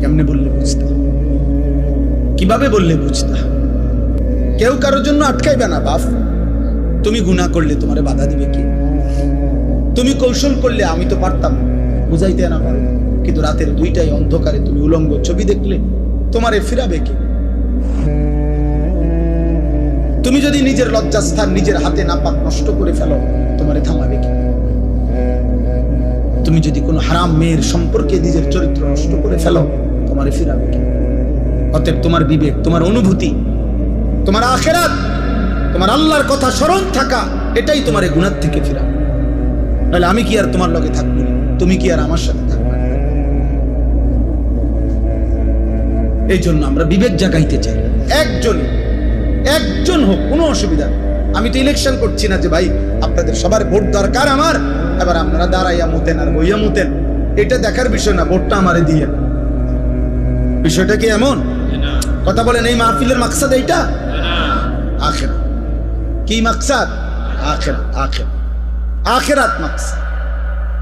কেমনে বললে বুঝতা, কিভাবে বললে বুঝতা? কেউ কারোর জন্য আটকাইবে না বাপ। তুমি গুনাহ করলে তোমারে বাধা দিবে কি? তুমি কৌশল করলে আমি তো পারতাম বুঝাইতে না পারো, কিন্তু রাতের 2টায় অন্ধকারে তুমি উলঙ্গ ছবি দেখলে তোমারে ফিরাবে কি? তুমি যদি নিজের লজ্জাস্থান নিজের হাতে নাপাক নষ্ট করে ফেলো, তোমারে থামাবে কি? তুমি যদি কোনো হারাম মেয়ের সম্পর্কে নিজের চরিত্র নষ্ট করে ফেলো, তোমারে ফিরাবে কি? অতএব তোমার বিবেক, তোমার অনুভূতি, তোমার আখিরাত, তোমার আল্লাহর কথা স্মরণ থাকা, এটাই তোমার এই গুনাহ থেকে ফিরাবে। তাহলে আমি কি আর তোমার লগে থাকবো? তুমি কি আর আমার সাথে থাকবে? এই জন্য আমরা বিবেক জাগাইতে চাই। একজন হোক, কোনো অসুবিধা নেই। আমি তো ইলেকশন করছি না যে ভাই আপনাদের সবার ভোট দরকার আমার, এবার আপনারা দাঁড়াইয়া মুতেন আর বইয়া মুতেন, এটা দেখার বিষয় না। ভোটটা আমারে দিয়ে, বিষয়টা কি এমন? কথা বলেন, এই মাহফিলের মাকসাদ এইটা? আখিরাত। কি মাকসাদ? আখিরাত। আখিরাত মাকসাদ।